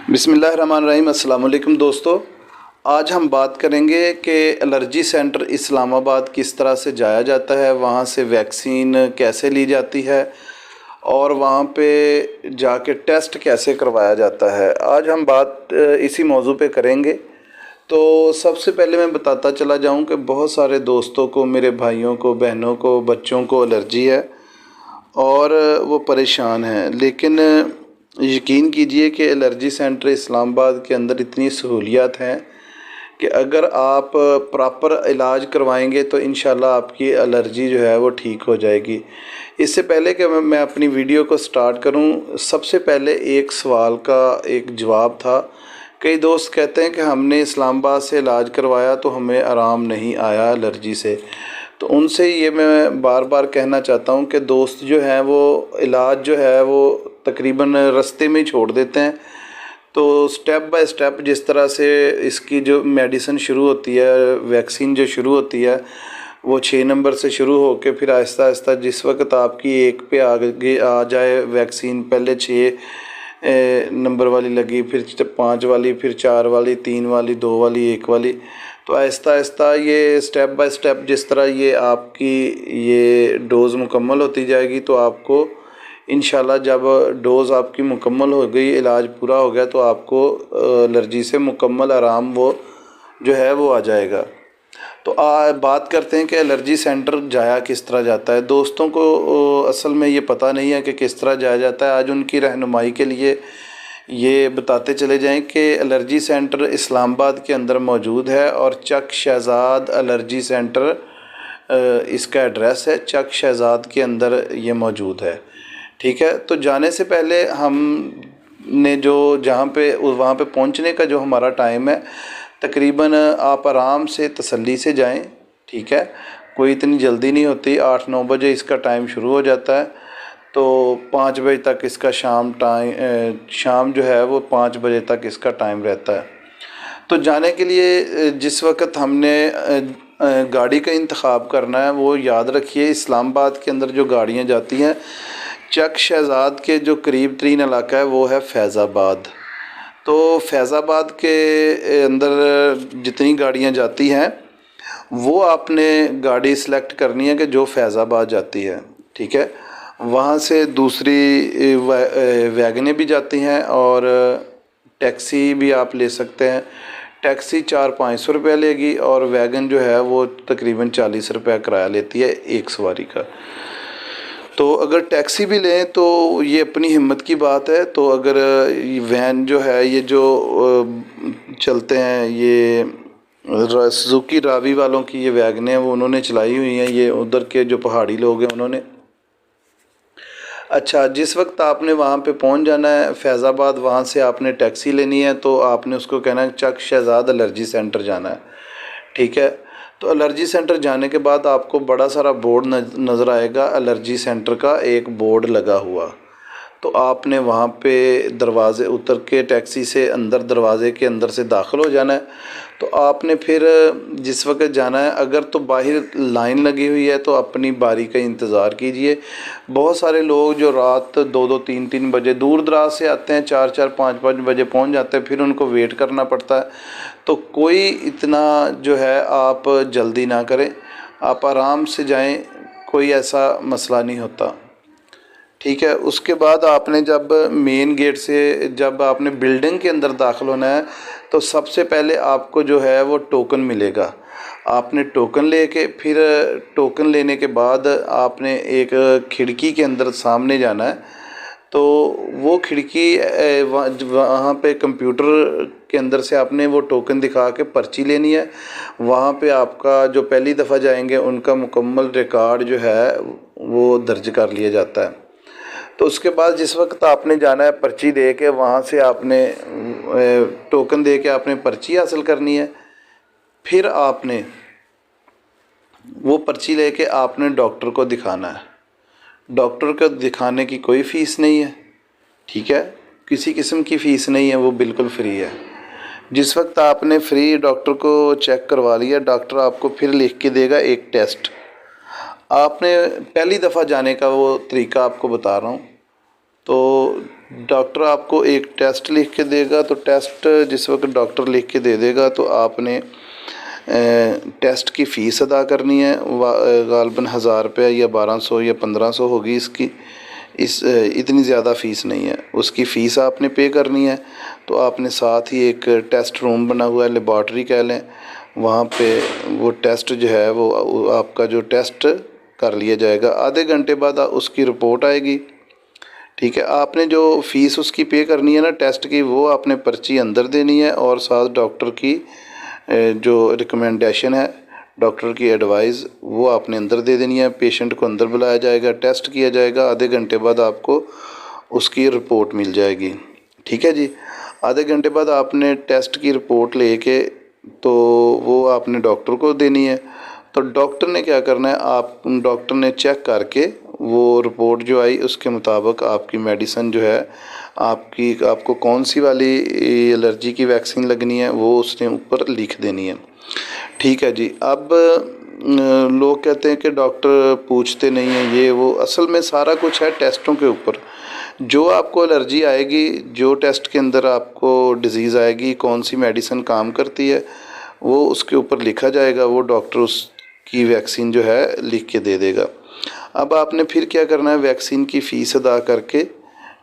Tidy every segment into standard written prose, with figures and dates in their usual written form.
बिस्मिल्लाहिर्रहमानिर्रहीम। अस्सलाम वालेकुम दोस्तों, आज हम बात करेंगे कि एलर्जी सेंटर इस्लामाबाद किस तरह से जाया जाता है, वहाँ से वैक्सीन कैसे ली जाती है और वहाँ पे जाके टेस्ट कैसे करवाया जाता है। आज हम बात इसी मौजू पे करेंगे। तो सबसे पहले मैं बताता चला जाऊँ कि बहुत सारे दोस्तों को, मेरे भाइयों को, बहनों को, बच्चों को एलर्जी है और वो परेशान हैं। लेकिन यकीन कीजिए कि एलर्जी सेंटर इस्लामाबाद के अंदर इतनी सहूलियात हैं कि अगर आप प्रॉपर इलाज करवाएंगे तो इंशाल्लाह आपकी एलर्जी जो है वो ठीक हो जाएगी। इससे पहले कि मैं अपनी वीडियो को स्टार्ट करूं, सबसे पहले एक सवाल का एक जवाब था। कई दोस्त कहते हैं कि हमने इस्लामाबाद से इलाज करवाया तो हमें आराम नहीं आया एलर्जी से। तो उनसे ये मैं बार बार कहना चाहता हूँ कि दोस्त जो हैं वो इलाज जो है वो तकरीबन रास्ते में ही छोड़ देते हैं। तो स्टेप बाय स्टेप जिस तरह से इसकी जो मेडिसिन शुरू होती है, वैक्सीन जो शुरू होती है, वो 6 नंबर से शुरू होकर फिर आहिस्ता आहिस्ता जिस वक्त आपकी 1 पे आगे आ जाए वैक्सीन, पहले 6 नंबर वाली लगी, फिर 5 वाली, फिर 4 वाली, 3 वाली, 2 वाली, 1 वाली, तो आहिस्ता आहिस्ता ये स्टेप बाय स्टेप जिस तरह ये आपकी ये डोज़ मुकम्मल होती जाएगी तो आपको इंशाल्लाह जब डोज़ आपकी मुकम्मल हो गई, इलाज पूरा हो गया, तो आपको एलर्जी से मुकम्मल आराम वो जो है वो आ जाएगा। तो बात करते हैं कि एलर्जी सेंटर जाया किस तरह जाता है। दोस्तों को असल में ये पता नहीं है कि किस तरह जाया जाता है। आज उनकी रहनुमाई के लिए ये बताते चले जाएं कि एलर्जी सेंटर इस्लामाबाद के अंदर मौजूद है और चक शहजाद एलर्जी सेंटर इसका एड्रेस है। चक शहजाद के अंदर ये मौजूद है। ठीक है, तो जाने से पहले हम ने जो जहाँ पे वहाँ पे पहुँचने का जो हमारा टाइम है, तकरीबन आप आराम से तसल्ली से जाएं। ठीक है, कोई इतनी जल्दी नहीं होती। 8-9 बजे इसका टाइम शुरू हो जाता है, तो 5 बजे तक इसका शाम जो है वो 5 बजे तक इसका टाइम रहता है। तो जाने के लिए जिस वक्त हमने गाड़ी का इंतखाब करना है, वो याद रखिए इस्लामाबाद के अंदर जो गाड़ियाँ जाती हैं, चक शहजाद के जो करीब तरीन इलाका है वो है फैज़ाबाद। तो फैज़ाबाद के अंदर जितनी गाड़ियाँ जाती हैं वो आपने गाड़ी सिलेक्ट करनी है कि जो फैज़ाबाद जाती है। ठीक है, वहाँ से दूसरी वैगनें भी जाती हैं और टैक्सी भी आप ले सकते हैं। टैक्सी 400-500 रुपये लेगी और वैगन जो है वो तकरीबन 40 रुपये किराया लेती है एक सवारी का। तो अगर टैक्सी भी लें तो ये अपनी हिम्मत की बात है। तो अगर वैन जो है, ये जो चलते हैं, ये सुजुकी रावी वालों की ये वैगनें वो उन्होंने चलाई हुई हैं, ये उधर के जो पहाड़ी लोग हैं उन्होंने। अच्छा, जिस वक्त आपने वहाँ पे पहुँच जाना है फैज़ाबाद, वहाँ से आपने टैक्सी लेनी है तो आपने उसको कहना है चक शहजाद एलर्जी सेंटर जाना है। ठीक है, तो एलर्जी सेंटर जाने के बाद आपको बड़ा सारा बोर्ड नज़र आएगा, एलर्जी सेंटर का एक बोर्ड लगा हुआ। तो आपने वहाँ पे दरवाज़े उतर के टैक्सी से अंदर दरवाज़े के अंदर से दाखिल हो जाना है। तो आपने फिर जिस वक्त जाना है, अगर तो बाहर लाइन लगी हुई है तो अपनी बारी का इंतज़ार कीजिए। बहुत सारे लोग जो रात 2-2, 3-3 बजे दूर दराज से आते हैं, 4-4, 5-5 बजे पहुंच जाते हैं, फिर उनको वेट करना पड़ता है। तो कोई इतना जो है आप जल्दी ना करें, आप आराम से जाएं, कोई ऐसा मसला नहीं होता। ठीक है, उसके बाद आपने जब मेन गेट से जब आपने बिल्डिंग के अंदर दाखिल होना है तो सबसे पहले आपको जो है वो टोकन मिलेगा। आपने टोकन लेके फिर टोकन लेने के बाद आपने एक खिड़की के अंदर सामने जाना है। तो वो खिड़की वहाँ पे कंप्यूटर के अंदर से आपने वो टोकन दिखा के पर्ची लेनी है। वहाँ पे आपका जो पहली दफ़ा जाएंगे उनका मुकम्मल रिकॉर्ड जो है वो दर्ज कर लिया जाता है। तो उसके बाद जिस वक्त आपने जाना है, पर्ची दे के वहाँ से आपने टोकन दे के आपने पर्ची हासिल करनी है। फिर आपने वो पर्ची लेके आपने डॉक्टर को दिखाना है। डॉक्टर को दिखाने की कोई फ़ीस नहीं है। ठीक है, किसी किस्म की फ़ीस नहीं है, वो बिल्कुल फ्री है। जिस वक्त आपने फ्री डॉक्टर को चेक करवा लिया, डॉक्टर आपको फिर लिख के देगा एक टेस्ट। आपने पहली दफ़ा जाने का वो तरीका आपको बता रहा हूँ। تو ڈاکٹر آپ کو ایک ٹیسٹ لکھ کے دے گا، تو ٹیسٹ جس وقت ڈاکٹر لکھ کے دے دے گا تو آپ نے ٹیسٹ کی فیس ادا کرنی ہے، غالباً 1000 روپے یا 1200 یا 1500 ہوگی اس کی، اتنی زیادہ فیس نہیں ہے، اس کی فیس آپ نے پے کرنی ہے۔ تو آپ نے ساتھ ہی ایک ٹیسٹ روم بنا ہوا ہے، لیبارٹری کہہ لیں، وہاں پہ وہ ٹیسٹ جو ہے وہ آپ کا جو ٹیسٹ کر لیا جائے گا، آدھے گھنٹے بعد اس کی رپورٹ آئے گی، ٹھیک ہے۔ آپ نے جو فیس اس کی پے کرنی ہے نا ٹیسٹ کی، وہ آپ نے پرچی اندر دینی ہے، اور ساتھ ڈاکٹر کی جو ریکمنڈیشن ہے، ڈاکٹر کی ایڈوائز، وہ آپ نے اندر دے دینی ہے۔ پیشنٹ کو اندر بلایا جائے گا، ٹیسٹ کیا جائے گا، آدھے گھنٹے بعد آپ کو اس کی رپورٹ مل جائے گی، ٹھیک ہے جی۔ آدھے گھنٹے بعد آپ نے ٹیسٹ کی رپورٹ لے کے تو وہ آپ نے ڈاکٹر کو دینی ہے۔ تو ڈاکٹر نے کیا کرنا ہے، ڈاکٹر نے چیک کر کے وہ رپورٹ جو آئی اس کے مطابق آپ کی میڈیسن جو ہے، آپ کو کون سی والی الرجی کی ویکسین لگنی ہے وہ اس نے اوپر لکھ دینی ہے، ٹھیک ہے جی۔ اب لوگ کہتے ہیں کہ ڈاکٹر پوچھتے نہیں ہیں یہ وہ، اصل میں سارا کچھ ہے ٹیسٹوں کے اوپر۔ جو آپ کو الرجی آئے گی، جو ٹیسٹ کے اندر آپ کو ڈیزیز آئے گی، کون سی میڈیسن کام کرتی ہے، وہ اس کے اوپر لکھا جائے گا، وہ ڈاکٹر اس کی ویکسین جو ہے لکھ کے دے دے گا۔ اب آپ نے پھر کیا کرنا ہے، ویکسین کی فیس ادا کر کے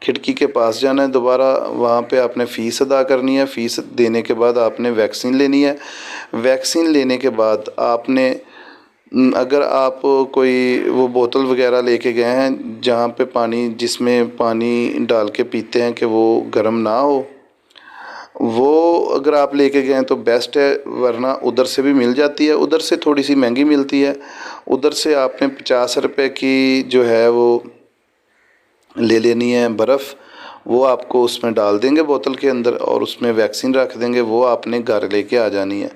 کھڑکی کے پاس جانا ہے، دوبارہ وہاں پہ آپ نے فیس ادا کرنی ہے، فیس دینے کے بعد آپ نے ویکسین لینی ہے۔ ویکسین لینے کے بعد آپ نے، اگر آپ کوئی وہ بوتل وغیرہ لے کے گئے ہیں جہاں پہ پانی، جس میں پانی ڈال کے پیتے ہیں کہ وہ گرم نہ ہو، وہ اگر آپ لے کے گئے ہیں تو بیسٹ ہے، ورنہ ادھر سے بھی مل جاتی ہے، ادھر سے تھوڑی سی مہنگی ملتی ہے، ادھر سے آپ نے 50 روپے کی جو ہے وہ لے لینی ہے برف، وہ آپ کو اس میں ڈال دیں گے بوتل کے اندر، اور اس میں ویکسین رکھ دیں گے، وہ آپ نے گھر لے کے آ جانی ہے۔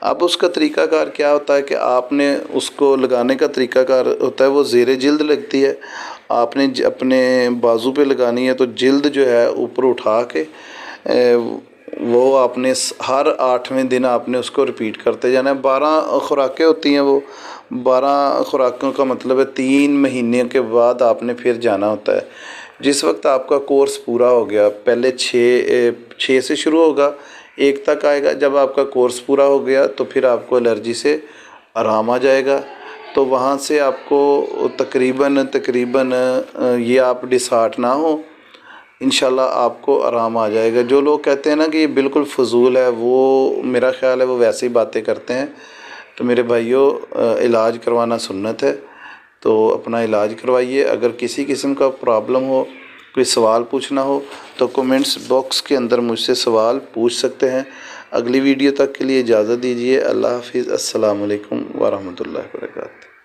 اب اس کا طریقہ کار کیا ہوتا ہے کہ آپ نے اس کو لگانے کا طریقہ کار ہوتا ہے، وہ زیر جلد لگتی ہے، آپ نے اپنے بازو پہ لگانی ہے، تو جلد جو ہے اوپر اٹھا کے وہ آپ نے ہر 8ویں دن آپ نے اس کو ریپیٹ کرتے جانا ہے۔ 12 خوراکیں ہوتی ہیں، وہ 12 خوراکوں کا مطلب ہے 3 مہینے کے بعد آپ نے پھر جانا ہوتا ہے۔ جس وقت آپ کا کورس پورا ہو گیا، پہلے 6 سے شروع ہوگا، 1 تک آئے گا، جب آپ کا کورس پورا ہو گیا تو پھر آپ کو الرجی سے آرام آ جائے گا، تو وہاں سے آپ کو تقریباً یہ آپ ڈسہارٹ نہ ہو، انشاءاللہ آپ کو آرام آ جائے گا۔ جو لوگ کہتے ہیں نا کہ یہ بالکل فضول ہے، وہ میرا خیال ہے وہ ویسے ہی باتیں کرتے ہیں۔ تو میرے بھائیوں، علاج کروانا سنت ہے، تو اپنا علاج کروائیے۔ اگر کسی قسم کا پرابلم ہو، کوئی سوال پوچھنا ہو، تو کومنٹس باکس کے اندر مجھ سے سوال پوچھ سکتے ہیں۔ اگلی ویڈیو تک کے لیے اجازت دیجیے۔ اللہ حافظ۔ السلام علیکم ورحمۃ اللہ وبرکاتہ۔